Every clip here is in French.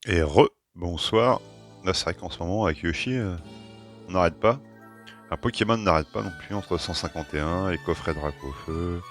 Et bonsoir. Là, c'est vrai qu'en ce moment, avec Yoshi, on n'arrête pas. Un Pokémon n'arrête pas non plus entre 151, les coffrets de Dracofeu,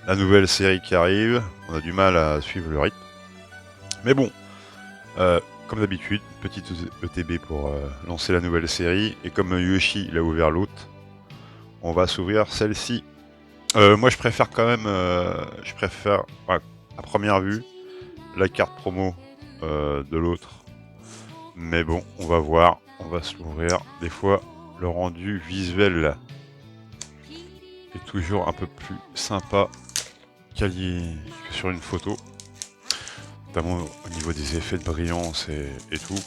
la nouvelle série qui arrive. On a du mal à suivre le rythme. Mais bon, comme d'habitude, petite ETB pour lancer la nouvelle série. Et comme Yoshi, il a ouvert l'autre, on va s'ouvrir celle-ci. Moi, je préfère quand même, à première vue, la carte promo de l'autre. Mais bon, on va voir, on va se l'ouvrir. Des fois, le rendu visuel est toujours un peu plus sympa que sur une photo. Notamment au niveau des effets de brillance et tout.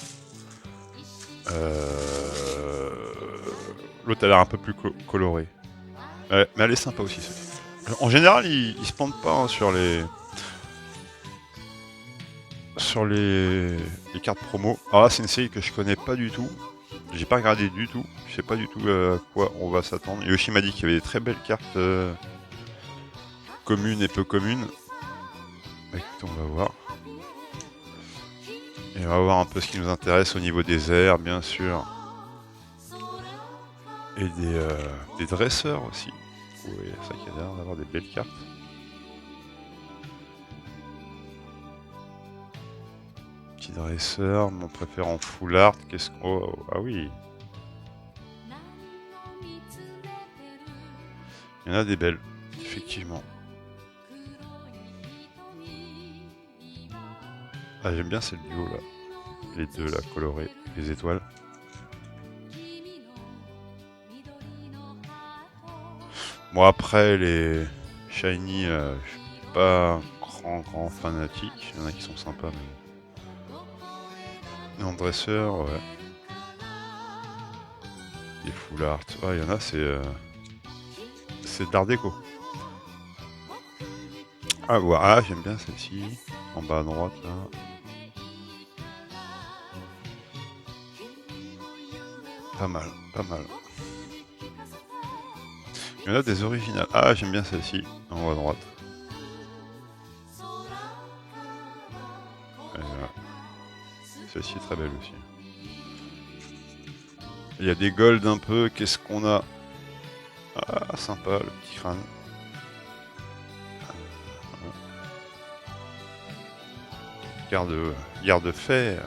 L'autre a l'air un peu plus coloré. Ouais, mais elle est sympa aussi. En général, ils se pendent pas hein, sur les cartes promo. Alors là, c'est une série que je connais pas du tout. J'ai pas regardé du tout. Je sais pas du tout à quoi on va s'attendre. Yoshi m'a dit qu'il y avait des très belles cartes communes et peu communes. Bah, écoute, on va voir. Et on va voir un peu ce qui nous intéresse au niveau des airs, bien sûr. Et des dresseurs aussi. Oui, ça qui a l'air d'avoir des belles cartes. Petit dresseur, mon préféré en full art. Qu'est-ce qu'on... Oh, ah oui. Il y en a des belles, effectivement. Ah, j'aime bien celle du haut là. Les deux là, colorées, les étoiles. Bon, après, les shiny, je suis pas un grand fanatique. Il y en a qui sont sympas, mais en dresseur, ouais. Des full art. Ah, il y en a, c'est de l'art déco. Ah, voilà, j'aime bien celle-ci. En bas à droite, là. Pas mal, pas mal. Il y en a des originales. Ah, j'aime bien celle-ci, en haut à droite. Celle-ci est très belle aussi. Il y a des golds un peu. Qu'est-ce qu'on a? Ah, sympa, le petit crâne. Garde-fer.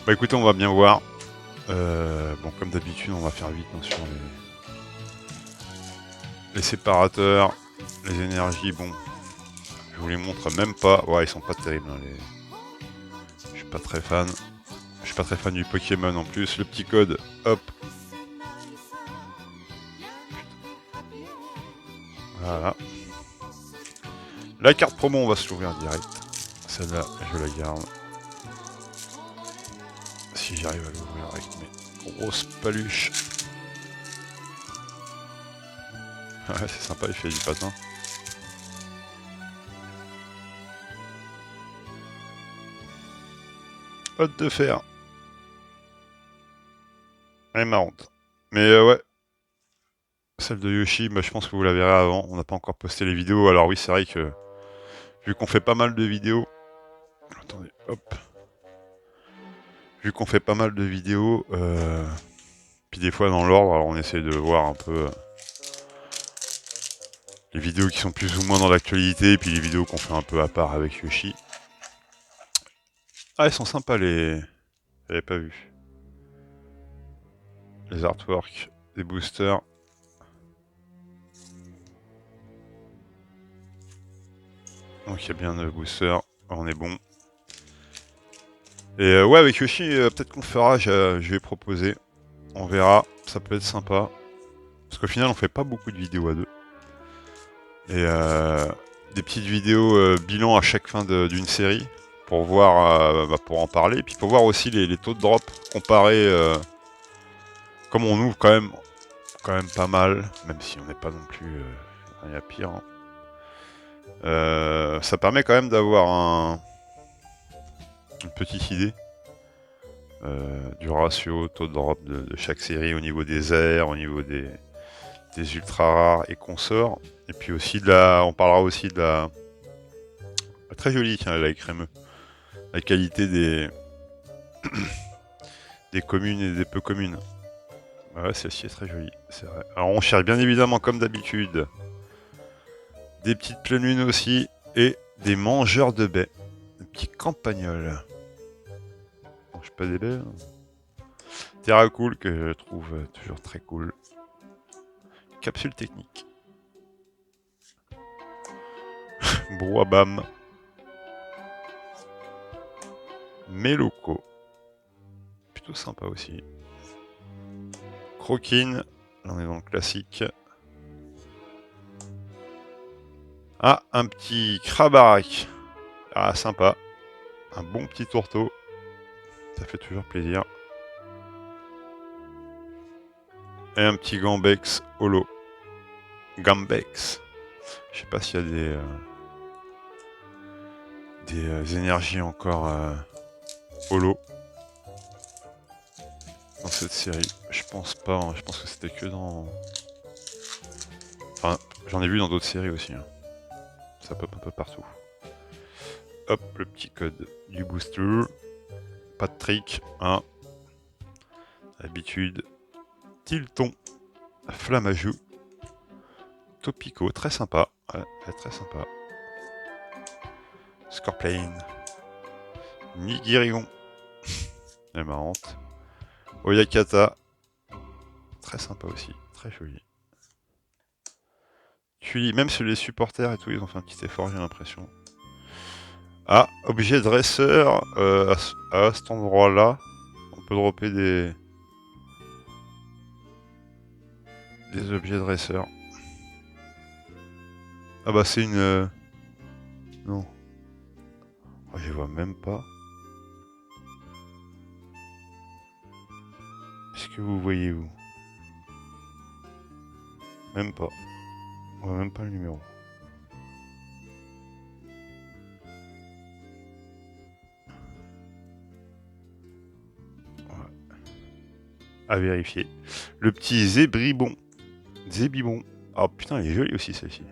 Bah écoutez, on va bien voir. Bon, comme d'habitude, on va faire vite hein, sur les séparateurs, les énergies. Bon, je vous les montre même pas. Ouais, ils sont pas terribles. Hein, je suis pas très fan. Je suis pas très fan du Pokémon en plus. Le petit code, hop. Voilà. La carte promo, on va se l'ouvrir direct. Celle-là, je la garde. Si j'arrive à l'ouvrir avec mes grosses paluches. Ouais, c'est sympa, il fait du patin. Hôte de fer. Elle est marrante. Mais ouais, celle de Yoshi, bah, je pense que vous la verrez avant. On n'a pas encore posté les vidéos. Alors oui, c'est vrai que vu qu'on fait pas mal de vidéos... Attendez, hop. Vu qu'on fait pas mal de vidéos, puis des fois dans l'ordre, alors on essaie de voir un peu les vidéos qui sont plus ou moins dans l'actualité, puis les vidéos qu'on fait un peu à part avec Yoshi. Ah, elles sont sympas les... J'avais pas vu. Les artworks, des boosters. Donc il y a bien de boosters, on est bon. Et ouais, avec Yoshi, peut-être qu'on le fera, je vais proposer. On verra, ça peut être sympa. Parce qu'au final, on fait pas beaucoup de vidéos à deux. Et des petites vidéos bilan à chaque fin d'une série. Pour voir, pour en parler. Et puis pour voir aussi les taux de drop comparés. Comme on ouvre quand même pas mal. Même si on n'est pas non plus... il y a pire. Hein. Ça permet quand même d'avoir une petite idée. Du ratio taux de drop de chaque série au niveau des airs, au niveau des ultra rares et consorts. Et puis aussi on parlera aussi de la très jolie, tiens, la crémeux. la qualité des communes et des peu communes. Ouais, celle-ci est très jolie, c'est vrai. Alors on cherche bien évidemment, comme d'habitude, des petites pleines lunes aussi, et des mangeurs de baies. Des petits campagnols. Mange pas des baies. Hein. Terra Cool, que je trouve toujours très cool. Capsule technique. Brouabam. Méloco. Plutôt sympa aussi. Croquine. Là, on est dans le classique. Ah, un petit crabarak. Ah, sympa. Un bon petit tourteau. Ça fait toujours plaisir. Et un petit gambex holo. Gambex. Je sais pas s'il y a des énergies encore holo dans cette série. Je pense pas. Hein. Je pense que c'était que dans... Enfin, j'en ai vu dans d'autres séries aussi. Hein. Ça pop un peu partout. Hop, le petit code du booster. Pas de trick. Hein. Habitude. Tilton. Flammajou. Topico. Très sympa. Ouais, très sympa. Scorplane. Nigirion. Elle est marrante. Oyakata. Très sympa aussi. Très joli. Même sur les supporters et tout, ils ont fait un petit effort, j'ai l'impression. Ah, objet dresseur. À cet endroit-là, on peut dropper des objets dresseurs. Ah bah c'est une... Non. Oh, je vois même pas. Est-ce que vous voyez où? Même pas. On voit même pas le numéro. Ouais. À vérifier. Le petit zébribon. Zébibon. Oh putain, il est joli aussi celle-ci.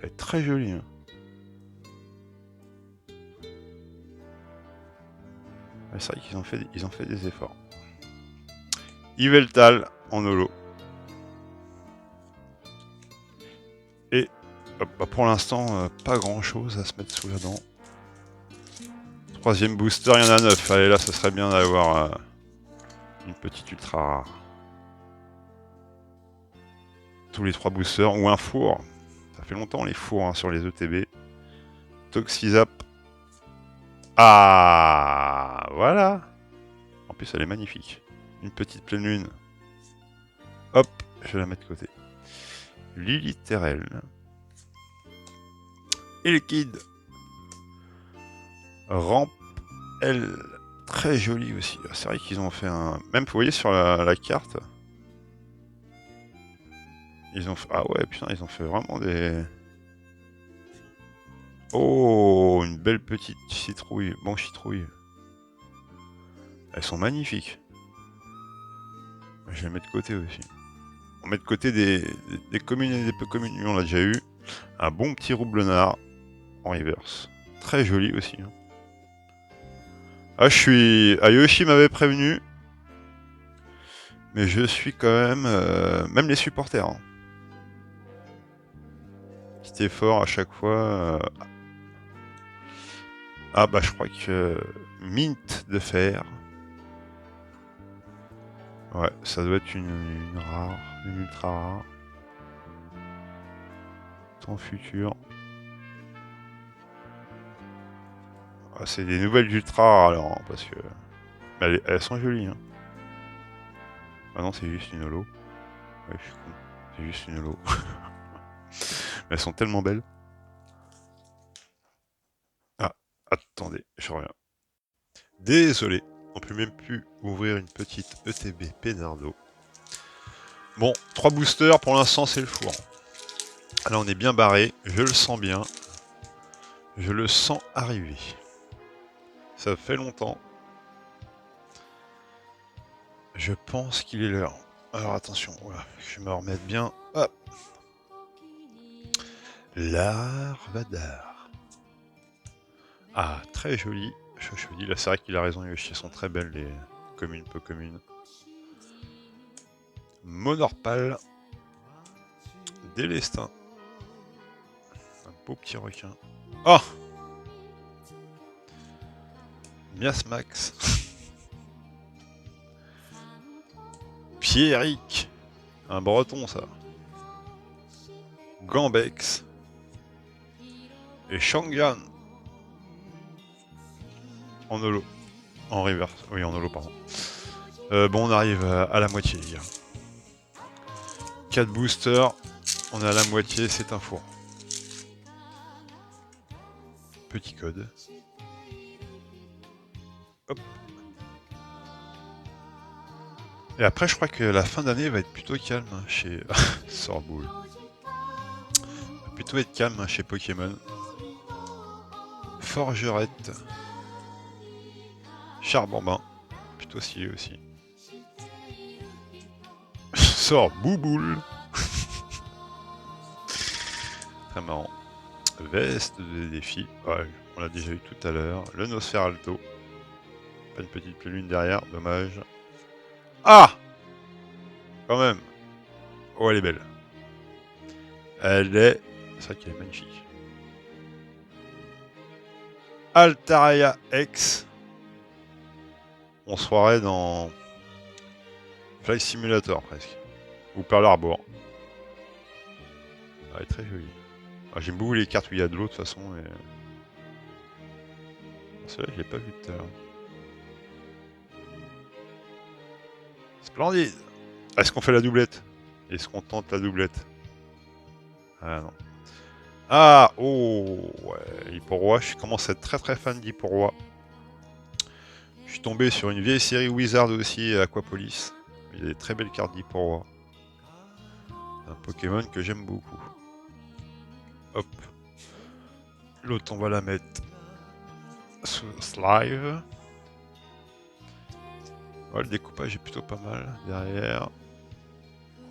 Elle est très jolie. Hein. C'est vrai qu'ils ont fait des efforts. Yveltal en holo. Et hop, bah pour l'instant, pas grand chose à se mettre sous la dent. Troisième booster, il y en a 9. Allez, là, ce serait bien d'avoir une petite ultra rare. Tous les 3 boosters ou un four. Ça fait longtemps les fours hein, sur les ETB. Toxizap. Ah, voilà. En plus, elle est magnifique. Une petite pleine lune. Hop, je vais la mettre de côté. Lilithérel. Ilkid. Ramp. Elle. Très jolie aussi. C'est vrai qu'ils ont fait un... Même, vous voyez, sur la carte... Ils ont fait... Ah ouais, putain, ils ont fait vraiment des... Oh, une belle petite citrouille. Bon, citrouille. Elles sont magnifiques. Je les mets de côté aussi. On met de côté des communes et des peu communes. Lui, on l'a déjà eu. Un bon petit roublonnard en reverse. Très joli aussi. Hein. Ah, je suis... Ayoshi m'avait prévenu. Mais je suis quand même... Même les supporters. Hein. Petit effort à chaque fois. Ah bah je crois que... Mint de fer. Ouais, ça doit être une rare. Une ultra rare. Temps futur. Ah, c'est des nouvelles ultra rares alors. Hein, parce que... Elles sont jolies. Hein. Ah non, c'est juste une holo. Ouais, je suis con. C'est juste une holo. Mais elles sont tellement belles. Ah, attendez, je reviens. Désolé, on peut même plus ouvrir une petite ETB Pénardo. Bon, 3 boosters, pour l'instant c'est le four. Là on est bien barré, je le sens bien. Je le sens arriver. Ça fait longtemps. Je pense qu'il est l'heure. Alors attention, voilà, je vais me remettre bien. Hop. Larvadar. Ah, très joli. Je dis, là, c'est vrai qu'il a raison, Yoshi, elles sont très belles, les communes, peu communes. Monorpal. Délestin. Un beau petit requin. Oh, Miasmax. Pierrick. Un breton, ça. Gambex. Et Shangan. En holo. En reverse. Oui, en holo, pardon. Bon, on arrive à la moitié, les gars. 4 boosters. On est à la moitié, c'est un four. Petit code. Hop. Et après, je crois que la fin d'année va être plutôt calme hein, chez... Sorboule. Va plutôt être calme hein, chez Pokémon. Forgerette. Charbambin. Plutôt stylé aussi. Sort Bouboule. Très marrant. Veste de défi. Ouais, on l'a déjà eu tout à l'heure. Le Nosferalto. Pas une petite lune derrière, dommage. Ah! Quand même. Oh, elle est belle. Elle est... C'est vrai qu'elle est magnifique. Altaria X. On se croirait dans... Fly Simulator, presque. Ou Pearl Harbor. Elle est très jolie. Ah, j'aime beaucoup les cartes où il y a de l'eau, de toute façon. Et... Celle-là, je l'ai pas vue tout à l'heure. Splendide. Est-ce qu'on fait la doublette? Est-ce qu'on tente la doublette? Ah non. Ah, oh, ouais, Hipporoi. Je commence à être très très fan d'Hipporoi. Je suis tombé sur une vieille série Wizard aussi, Aquapolis. Il y a des très belles cartes d'Hipporoi. Un Pokémon que j'aime beaucoup. Hop. L'autre, on va la mettre sous Slive. Ouais, le découpage est plutôt pas mal. Derrière.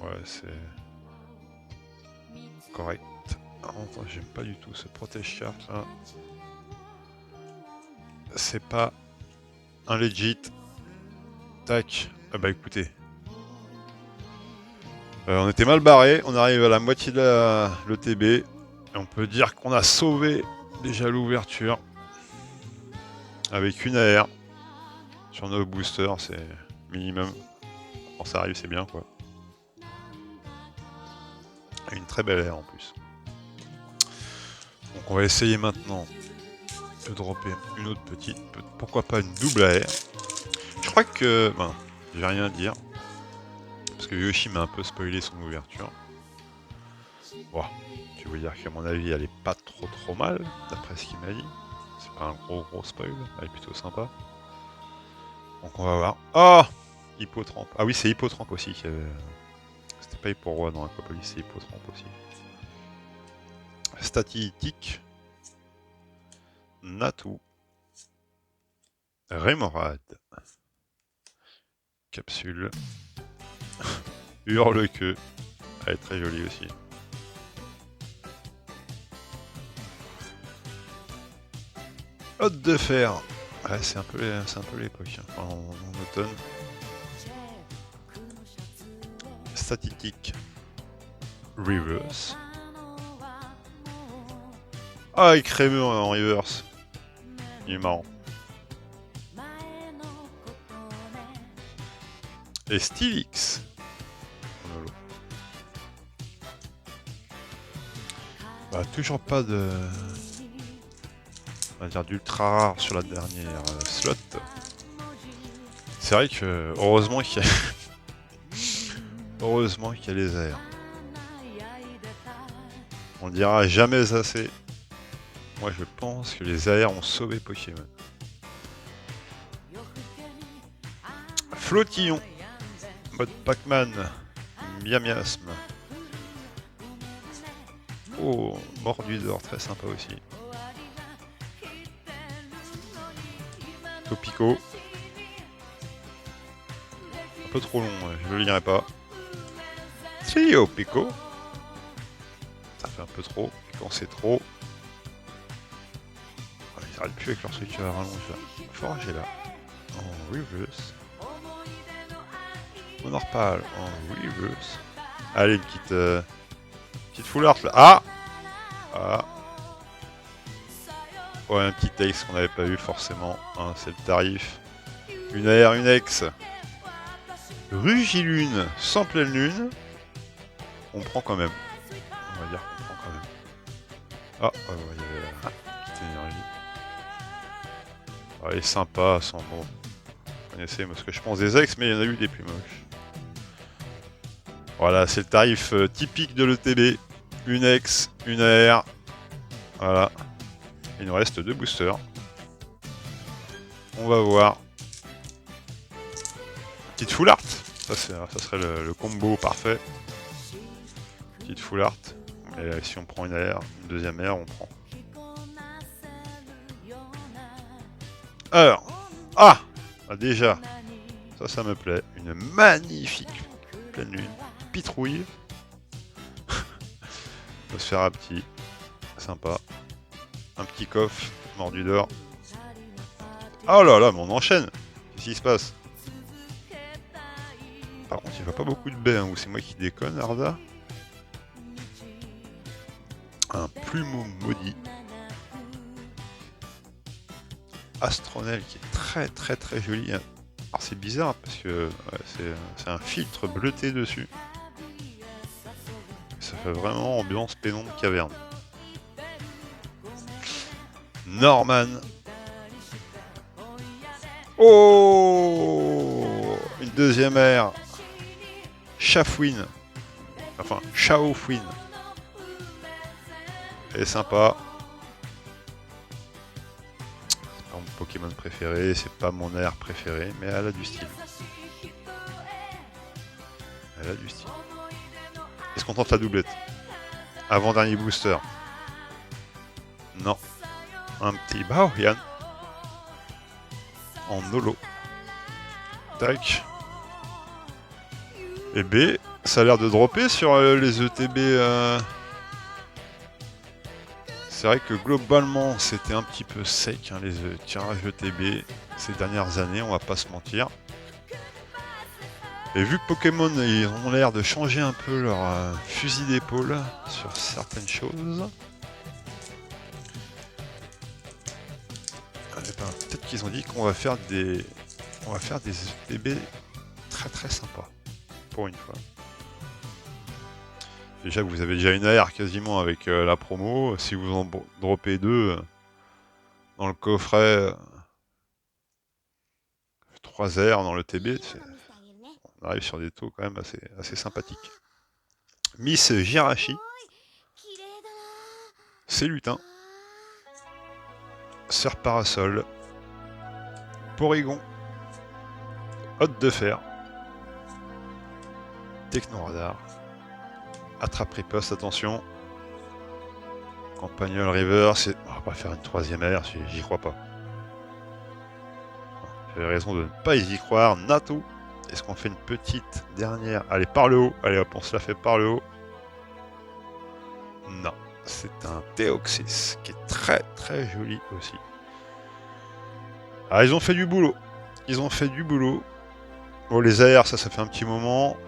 Ouais, c'est correct. Enfin, j'aime pas du tout ce protège-carte là. C'est pas un legit. Tac. Ah bah écoutez. On était mal barré. On arrive à la moitié de l'ETB. Et on peut dire qu'on a sauvé déjà l'ouverture. Avec une AR. Sur nos boosters, c'est minimum. Quand ça arrive, c'est bien quoi. Et une très belle AR en plus. Donc on va essayer maintenant de dropper une autre petite. Pourquoi pas une double AR. Je crois que... Ben, j'ai rien à dire. Parce que Yoshi m'a un peu spoilé son ouverture. Bon, je veux dire qu'à mon avis, elle est pas trop mal, d'après ce qu'il m'a dit. C'est pas un gros spoil, elle est plutôt sympa. Donc on va voir. Oh, Hippotrampe. Ah oui, c'est Hippotrampe aussi qui avait... C'était pas Hipporoi dans Aquapolis, c'est Hippotrampe aussi. Statique. Natou. Rémorade. Capsule. Hurle-queue. Elle est très jolie aussi. Hôte de fer. Ouais, c'est un peu l'époque, hein. En automne. Statique. Reverse. Ah, et crémeux en reverse. Il est marrant. Et Stylix. Bah, toujours pas de... On va dire d'ultra rare sur la dernière slot. C'est vrai que heureusement qu'il y a... heureusement qu'il y a les airs. On le dira jamais assez. Moi je pense que les airs ont sauvé Pokémon. Flottillon. Mode Pac-Man. Miasme. Oh, Mordidor, très sympa aussi. Topico. Un peu trop long, je le lirai pas. Trio Pico. Ça fait un peu trop, quand c'est trop. Ils arrêtent plus avec leur truc à rallonge là. Forage est là. En reverse. Monorpal en reverse. Allez, une petite full art là. Ah, ah. Ouais, un petit texte qu'on n'avait pas eu forcément. Hein, c'est le tarif. Une AR, une ex. Rugilune sans pleine lune. On prend quand même. On va dire qu'on prend quand même. Ah, il y avait la petite énergie. Elle est sympa, sans bon. Vous connaissez moi ce que je pense des ex, mais il y en a eu des plus moches. Voilà, c'est le tarif typique de l'ETB. Une ex, une AR. Voilà. Il nous reste 2 boosters. On va voir. Petite full art. Ça serait le combo parfait. Petite full art. Et si on prend une AR, une deuxième AR, on prend. Alors. Ah, déjà. Ça me plaît. Une magnifique pleine lune. Pitrouille. On peut se faire un petit. Sympa. Un petit coffre. Mordu d'or. Oh là là, mais on enchaîne. Qu'est-ce qui se passe? Par contre, il va pas beaucoup de baies, hein, ou c'est moi qui déconne, Arda. Un plumeau maudit. Astronel qui est très très très joli. Alors c'est bizarre parce que ouais, c'est un filtre bleuté dessus. Ça fait vraiment ambiance pénombre caverne. Norman. Oh, une deuxième ère. Chafouine. Enfin, Chaofouine. Elle est sympa. C'est pas mon Pokémon préféré, c'est pas mon air préféré, mais elle a du style. Elle a du style. Est-ce qu'on tente la doublette? Avant-dernier booster. Non. Un petit Baoyan. En holo. Tac. Et B, ça a l'air de dropper sur les ETB. C'est vrai que globalement, c'était un petit peu sec, hein, les tirages ETB ces dernières années, on va pas se mentir. Et vu que Pokémon, ils ont l'air de changer un peu leur fusil d'épaule sur certaines choses, peut-être qu'ils ont dit qu'on va faire des ETB très très sympas, pour une fois. Déjà que vous avez déjà une AR quasiment avec la promo, si vous en droppez 2 dans le coffret, 3 airs dans le TB, on arrive sur des taux quand même assez sympathiques. Miss Jirachi, c'est lutin, Sœur Parasol, Porygon, Hôte de Fer, Technoradar, Attrape Riposte, attention, Campagnol River, on va pas faire une troisième ère, j'y crois pas. J'avais raison de ne pas y croire. Nato, est-ce qu'on fait une petite dernière? Allez, par le haut. Allez hop, on se la fait par le haut. Non, c'est un Deoxys qui est très très joli aussi. Ah, ils ont fait du boulot. Ils ont fait du boulot. Bon, les AR, ça fait un petit moment.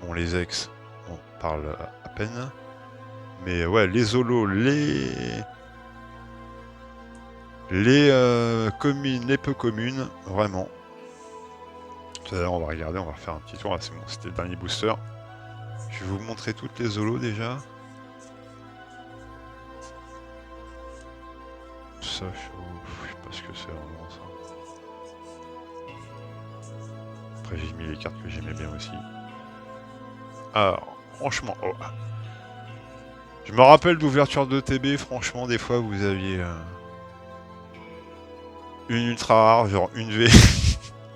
Bon, les ex, on parle à peine. Mais ouais, les holos, les communes, les peu communes, vraiment. Tout à l'heure, on va regarder, on va faire un petit tour. Ah, c'est bon, c'était le dernier booster. Je vais vous montrer toutes les holos déjà. Ça, je sais pas ce que c'est vraiment ça. Après, j'ai mis les cartes que j'aimais bien aussi. Alors, franchement, oh. Je me rappelle d'ouverture de TB, franchement, des fois, vous aviez une ultra rare, genre une V.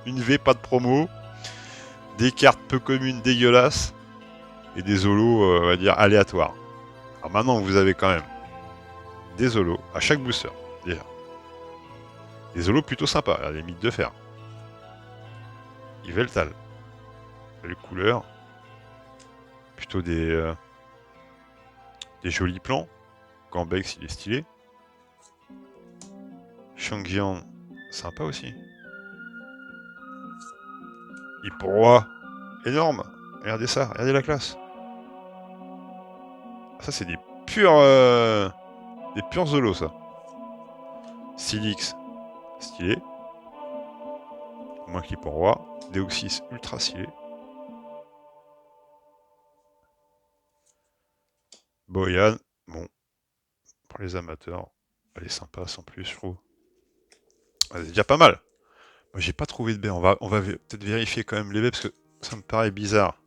Une V, pas de promo. Des cartes peu communes dégueulasses. Et des holos, on va dire, aléatoires. Alors maintenant, vous avez quand même des holos à chaque booster, déjà. Des holos plutôt sympas, les mythes de fer. Yveltal. Belle couleur. Plutôt des jolis plans. Gambex, il est stylé. Shangjian, sympa aussi. Iporoa, énorme. Regardez ça, regardez la classe. Ça, c'est des purs zolos, ça. Silix, stylé. Moins qu'Iporoa. Deoxys, ultra stylé. Boyan, bon, pour les amateurs, elle est sympa sans plus, je trouve. C'est déjà pas mal. Moi, j'ai pas trouvé de baie. On va peut-être vérifier quand même les baies parce que ça me paraît bizarre.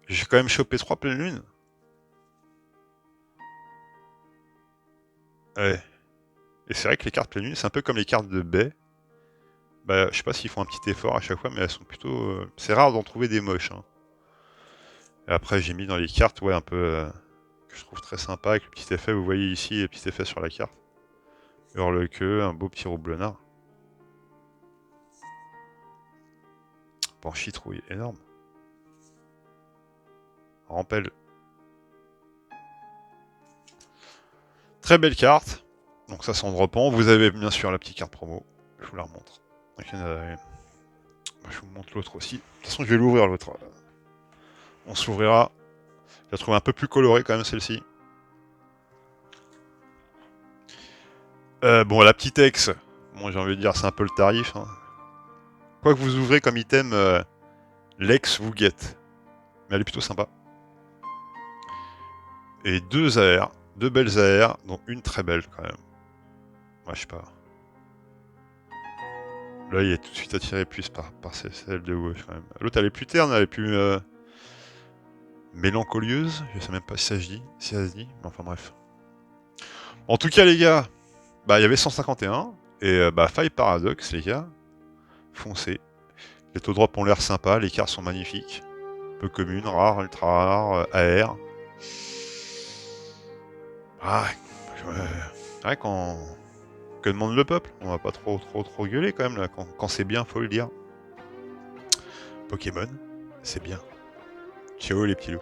J'ai quand même chopé 3 pleines lunes. Ouais. Et c'est vrai que les cartes pleine lune, c'est un peu comme les cartes de baie. Bah, je sais pas s'ils font un petit effort à chaque fois, mais elles sont plutôt... C'est rare d'en trouver des moches. Hein. Et après, j'ai mis dans les cartes, ouais, un peu... que je trouve très sympa, avec le petit effet, vous voyez ici, le petit effet sur la carte. Hurle-queue, un beau petit roublonnard. Panchitrouille, énorme. Rampel. Très belle carte. Donc ça s'en reprend. Vous avez bien sûr la petite carte promo. Je vous la remontre. Donc, je vous montre l'autre aussi. De toute façon, je vais l'ouvrir l'autre. On s'ouvrira. Je la trouve un peu plus colorée quand même celle-ci. Bon, la petite ex. Bon, j'ai envie de dire, c'est un peu le tarif. Hein. Quoi que vous ouvrez comme item, l'ex vous guette. Mais elle est plutôt sympa. Et 2 AR. 2 belles AR, dont une très belle quand même. Ouais, je sais pas. Là, il est tout de suite attiré plus par celle de gauche quand même. L'autre, elle est plus terne, elle est plus mélancolieuse. Je sais même pas si ça se dit. Si ça se dit. Mais enfin bref. En tout cas, les gars, bah il y avait 151. Et bah, Faille Paradox, les gars. Foncez. Les taux drop ont l'air sympas, les cartes sont magnifiques. Peu communes, rares, ultra rares, AR. Ah, ouais, que demande le peuple? On va pas trop gueuler quand même là. Quand c'est bien, faut le dire. Pokémon, c'est bien. Ciao les petits loups.